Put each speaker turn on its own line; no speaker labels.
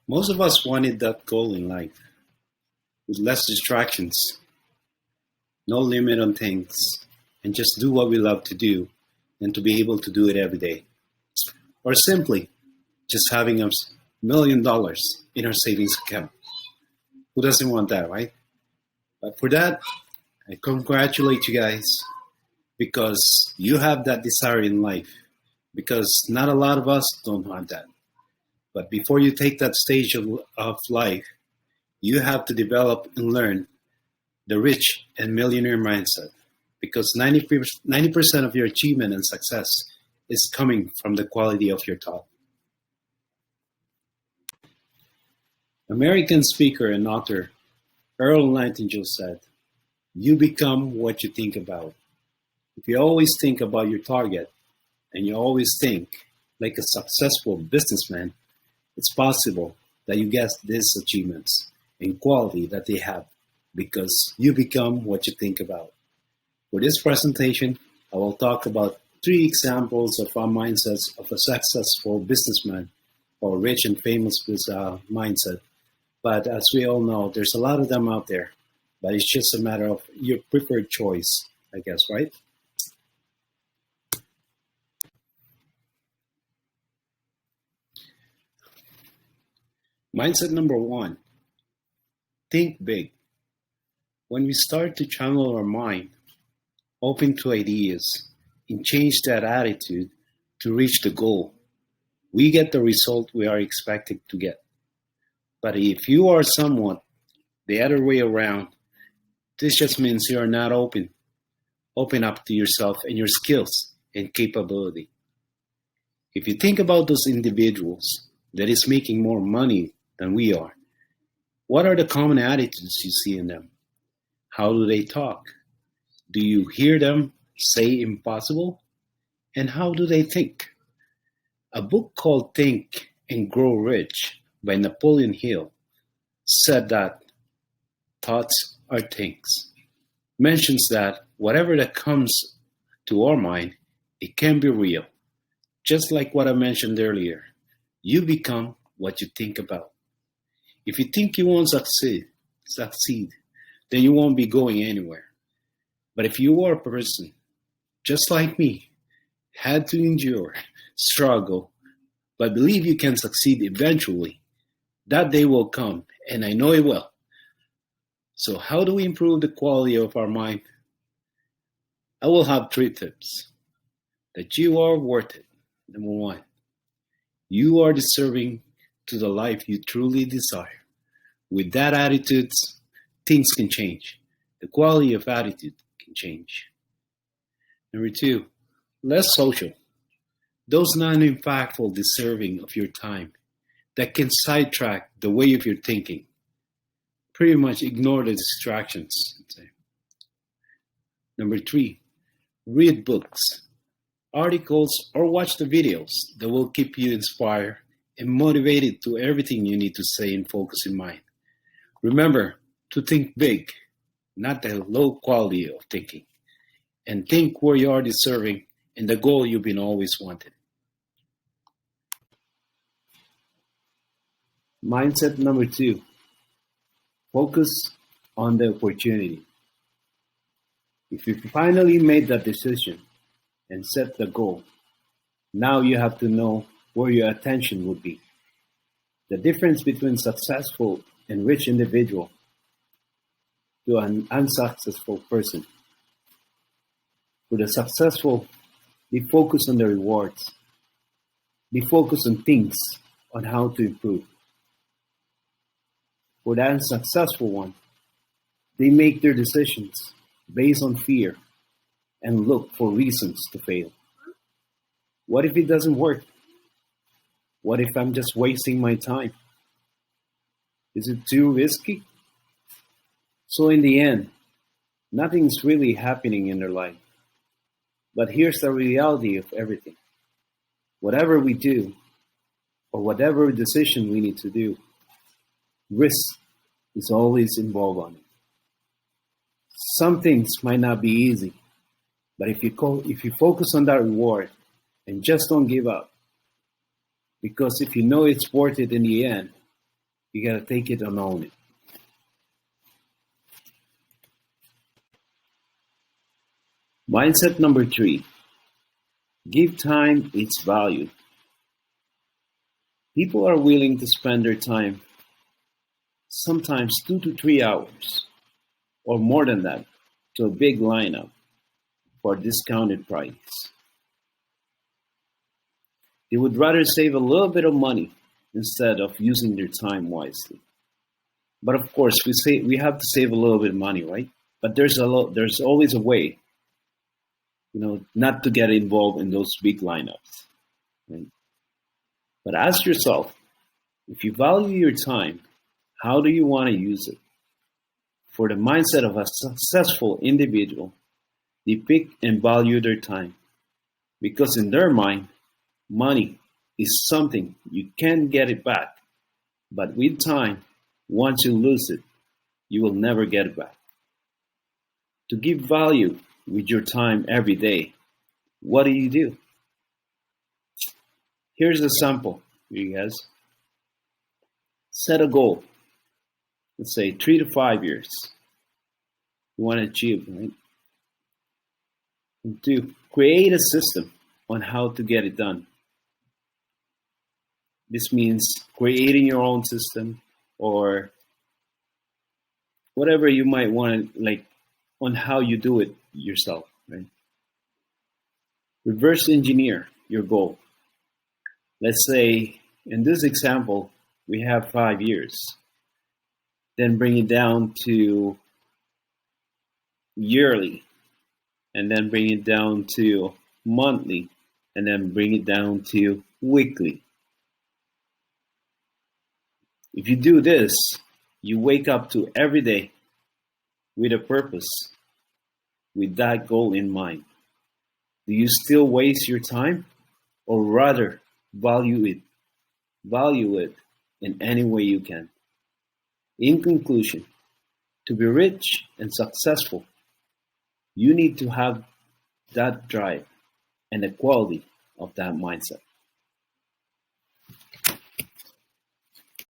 Most of us wanted that goal in life, with less distractions, no limit on things, and just do what we love to do and to be able to do it every day. Or simply, just having $1 million in our savings account. Who doesn't want that, right? But for that, I congratulate you guys because you have that desire in life. Because not a lot of us don't have that. But before you take that stage of life, you have to develop and learn the rich and millionaire mindset. Because 90% of your achievement and success is coming from the quality of your thought. American speaker and author Earl Nightingale said, "You become what you think about." If you always think about your target and you always think like a successful businessman, it's possible that you get these achievements and quality that they have because you become what you think about. For this presentation, I will talk about 3 examples of our mindsets of a successful businessman or rich and famous mindset. But as we all know, there's a lot of them out there, but it's just a matter of your preferred choice, I guess, right? Mindset number 1, think big. When we start to channel our mind, open to ideas, and change that attitude to reach the goal, we get the result we are expected to get. But if you are somewhat the other way around, this just means you are not open up to yourself and your skills and capability. If you think about those individuals that is making more money than we are, what are the common attitudes you see in them? How do they talk? Do you hear them say impossible? And how do they think? A book called Think and Grow Rich by Napoleon Hill said that thoughts are things. Mentions that whatever that comes to our mind, it can be real. Just like what I mentioned earlier, you become what you think about. If you think you won't succeed, then you won't be going anywhere. But if you are a person, just like me, had to endure, struggle, but believe you can succeed eventually, that day will come, and I know it will. So how do we improve the quality of our mind? I will have 3 tips. That you are worth it. Number 1, you are deserving to the life you truly desire. With that attitude, things can change. The quality of attitude can change. Number 2, less social. Those non-impactful deserving of your time that can sidetrack the way of your thinking. Pretty much ignore the distractions. Number 3, read books, articles, or watch the videos that will keep you inspired and motivated to everything you need to say and focus in mind. Remember to think big, not the low quality of thinking. And think where you are deserving and the goal you've been always wanted. Mindset number 2, focus on the opportunity. If you finally made that decision and set the goal, now you have to know where your attention would be. The difference between successful and rich individual to an unsuccessful person. For the successful, they focus on the rewards. They focus on things, on how to improve. For the unsuccessful one, they make their decisions based on fear and look for reasons to fail. What if it doesn't work? What if I'm just wasting my time? Is it too risky? So in the end, nothing's really happening in their life. But here's the reality of everything. Whatever we do, or whatever decision we need to do, risk is always involved on it. Some things might not be easy, but if you focus on that reward and just don't give up, because if you know it's worth it in the end, You gotta take it and own it. Mindset number 3, give time its value. People are willing to spend their time sometimes 2 to 3 hours or more than that to a big lineup for a discounted price. They would rather save a little bit of money instead of using their time wisely. But of course, we have to save a little bit of money, right? But there's always a way, not to get involved in those big lineups. Right? But ask yourself, if you value your time, how do you want to use it? For the mindset of a successful individual, they pick and value their time because in their mind, money is something you can't get it back. But with time, once you lose it, you will never get it back. To give value with your time every day, what do? Here's a sample for you guys. Set a goal. Let's say 3 to 5 years. You want to achieve, right? And 2, create a system on how to get it done. This means creating your own system or whatever you might want to, on how you do it yourself, right? Reverse engineer your goal. Let's say, in this example, we have 5 years. Then bring it down to yearly, and then bring it down to monthly, and then bring it down to weekly. If you do this, you wake up to every day with a purpose, with that goal in mind. Do you still waste your time, or rather value it in any way you can? In conclusion, to be rich and successful, you need to have that drive and the quality of that mindset.